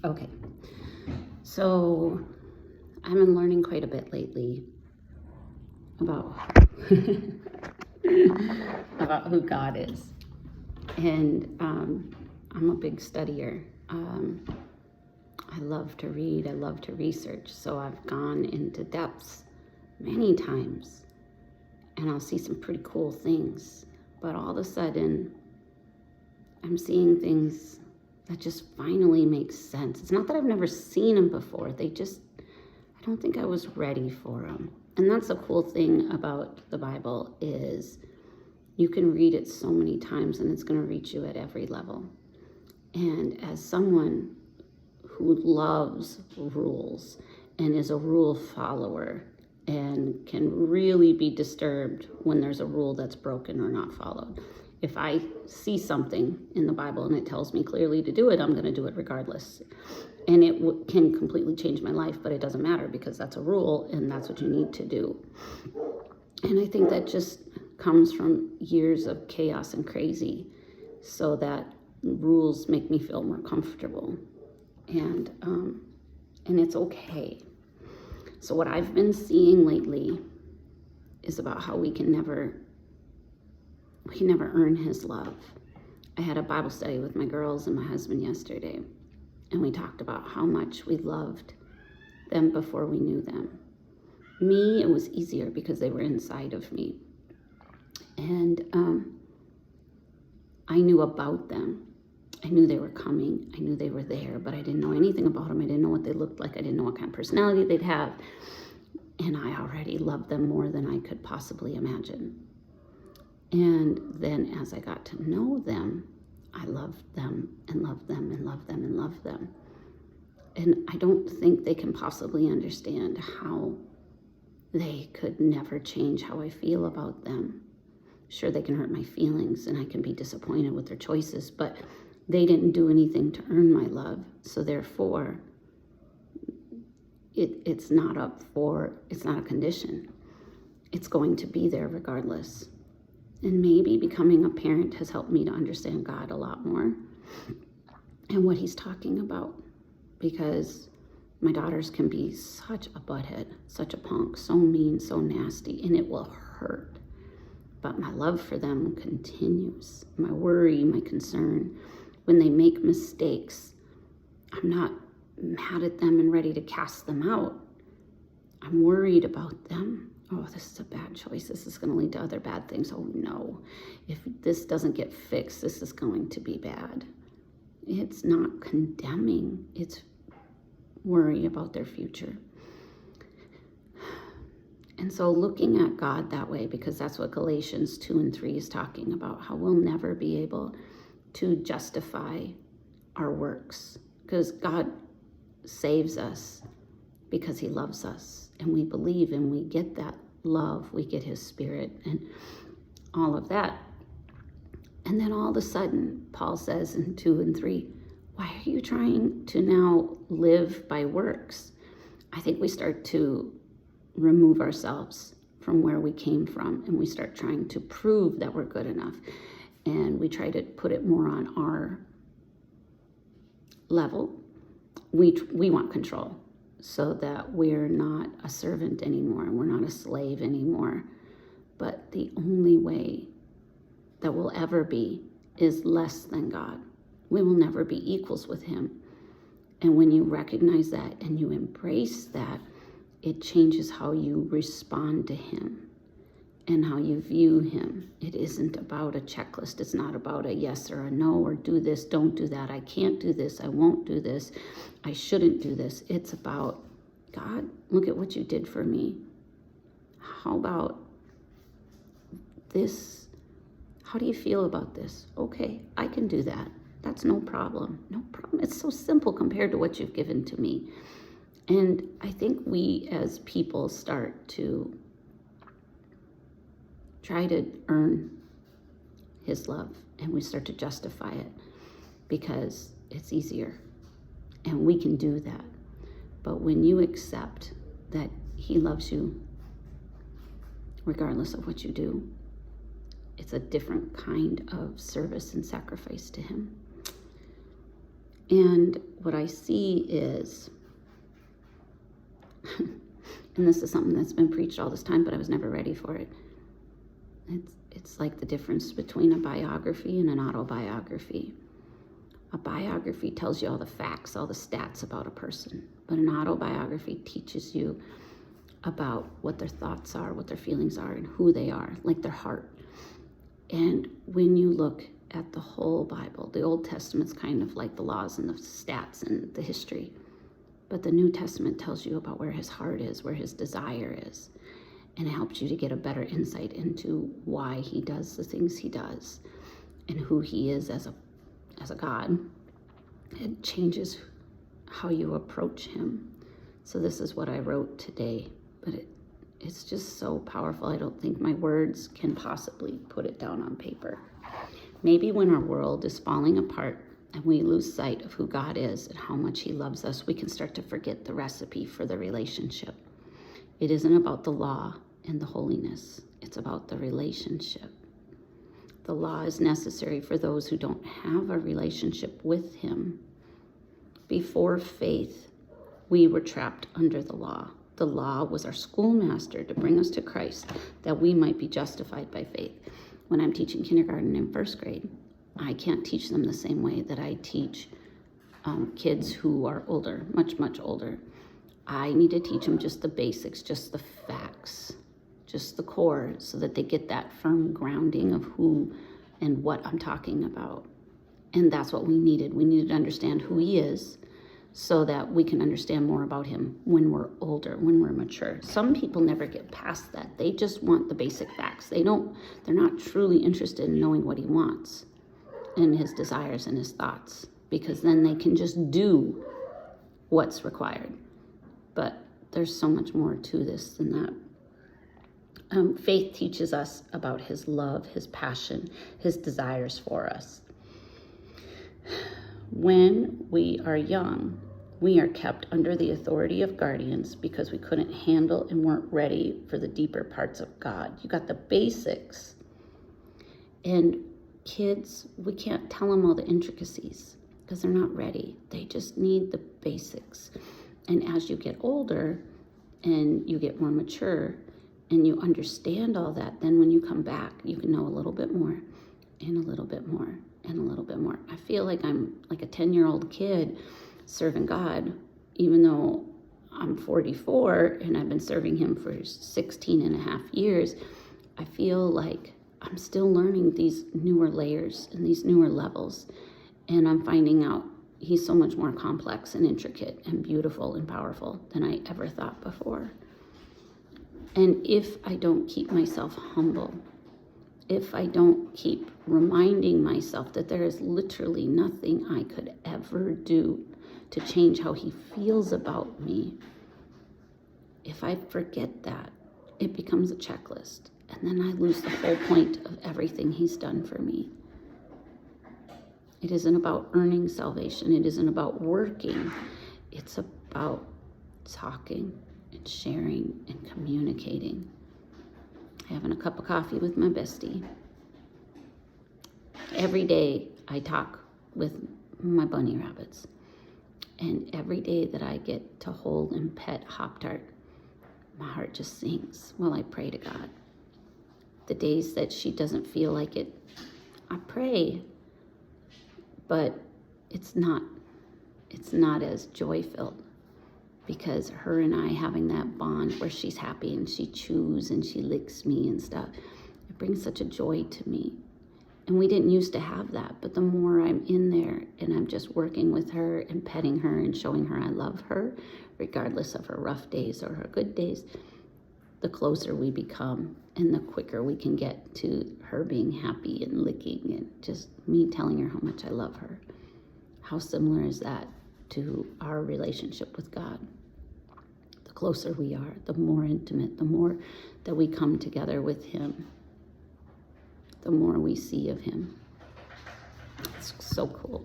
Okay, so I've been learning quite a bit lately about about who God is, and I'm a big studier. I love to read. I love to research. So I've gone into depths many times, and I'll see some pretty cool things. But all of a sudden, I'm seeing things that just finally make sense. It's not that I've never seen them before. I don't think I was ready for them. And that's the cool thing about the Bible is you can read it so many times and it's going to reach you at every level. And as someone who loves rules and is a rule follower and can really be disturbed when there's a rule that's broken or not followed. If I see something in the Bible and it tells me clearly to do it, I'm going to do it regardless. And it can completely change my life, but it doesn't matter because that's a rule and that's what you need to do. And I think that just comes from years of chaos and crazy, so that rules make me feel more comfortable. And it's okay. So what I've been seeing lately is about how we can never earn his love. I had a Bible study with my girls and my husband yesterday, and we talked about how much we loved them before we knew them. Me, it was easier because they were inside of me. And I knew about them. I knew they were coming. I knew they were there, but I didn't know anything about them. I didn't know what they looked like. I didn't know what kind of personality they'd have. And I already loved them more than I could possibly imagine. And then as I got to know them, I loved them and loved them and loved them and loved them. And I don't think they can possibly understand how they could never change how I feel about them. Sure, they can hurt my feelings and I can be disappointed with their choices, but they didn't do anything to earn my love. So therefore, it's not a condition. It's going to be there regardless. And maybe becoming a parent has helped me to understand God a lot more and what he's talking about, because my daughters can be such a butthead, such a punk, so mean, so nasty, and it will hurt. But my love for them continues. My worry, my concern, when they make mistakes, I'm not mad at them and ready to cast them out. I'm worried about them. Oh, this is a bad choice. This is going to lead to other bad things. Oh no, if this doesn't get fixed, this is going to be bad. It's not condemning. It's worry about their future. And so looking at God that way, because that's what Galatians 2 and 3 is talking about, how we'll never be able to justify our works, because God saves us because he loves us, and we believe and we get that love, we get his spirit and all of that. And then all of a sudden, Paul says in 2 and 3, why are you trying to now live by works? I think we start to remove ourselves from where we came from, and we start trying to prove that we're good enough. And we try to put it more on our level. We want control, so that we're not a servant anymore and we're not a slave anymore. But the only way that we'll ever be is less than God. We will never be equals with him. And when you recognize that and you embrace that, it changes how you respond to him and how you view him. It isn't about a checklist. It's not about a yes or a no, or do this, don't do that. I can't do this. I won't do this. I shouldn't do this. It's about, God, look at what you did for me. How about this? How do you feel about this? Okay, I can do that. That's no problem. No problem. It's so simple compared to what you've given to me. And I think we as people start to try to earn his love, and we start to justify it because it's easier and we can do that. But when you accept that he loves you regardless of what you do, it's a different kind of service and sacrifice to him. And what I see is, and this is something that's been preached all this time, but I was never ready for it. It's like the difference between a biography and an autobiography. A biography tells you all the facts, all the stats about a person, but an autobiography teaches you about what their thoughts are, what their feelings are, and who they are, like their heart. And when you look at the whole Bible, the Old Testament's kind of like the laws and the stats and the history, but the New Testament tells you about where his heart is, where his desire is, and it helps you to get a better insight into why he does the things he does and who he is as a God. It changes how you approach him. So this is what I wrote today, but it's just so powerful. I don't think my words can possibly put it down on paper. Maybe when our world is falling apart and we lose sight of who God is and how much he loves us, we can start to forget the recipe for the relationship. It isn't about the law and the holiness. It's about the relationship. The law is necessary for those who don't have a relationship with him. Before faith, we were trapped under the law. The law was our schoolmaster to bring us to Christ, that we might be justified by faith. When I'm teaching kindergarten and first grade, I can't teach them the same way that I teach kids who are older, much, much older. I need to teach them just the basics, just the facts, just the core, so that they get that firm grounding of who and what I'm talking about. And that's what we needed. We needed to understand who he is so that we can understand more about him when we're older, when we're mature. Some people never get past that. They just want the basic facts. They're not truly interested in knowing what he wants and his desires and his thoughts, because then they can just do what's required. But there's so much more to this than that. Faith teaches us about his love, his passion, his desires for us. When we are young, we are kept under the authority of guardians because we couldn't handle and weren't ready for the deeper parts of God. You got the basics. And kids, we can't tell them all the intricacies because they're not ready. They just need the basics. And as you get older and you get more mature and you understand all that, then when you come back, you can know a little bit more and a little bit more and a little bit more. I feel like I'm like a 10-year-old kid serving God, even though I'm 44 and I've been serving him for 16 and a half years. I feel like I'm still learning these newer layers and these newer levels. And I'm finding out he's so much more complex and intricate and beautiful and powerful than I ever thought before. And if I don't keep myself humble, if I don't keep reminding myself that there is literally nothing I could ever do to change how he feels about me, if I forget that, it becomes a checklist. And then I lose the whole point of everything he's done for me. It isn't about earning salvation. It isn't about working. It's about talking and sharing and communicating. Having a cup of coffee with my bestie. Every day I talk with my bunny rabbits. And every day that I get to hold and pet Hop-Tart, my heart just sings while I pray to God. The days that she doesn't feel like it, I pray, but it's not as joy-filled, because her and I having that bond where she's happy and she chews and she licks me and stuff, it brings such a joy to me. And we didn't used to have that, but the more I'm in there and I'm just working with her and petting her and showing her I love her, regardless of her rough days or her good days, the closer we become and the quicker we can get to her being happy and licking and just me telling her how much I love her. How similar is that to our relationship with God? The closer we are, the more intimate, the more that we come together with him, the more we see of him. It's so cool.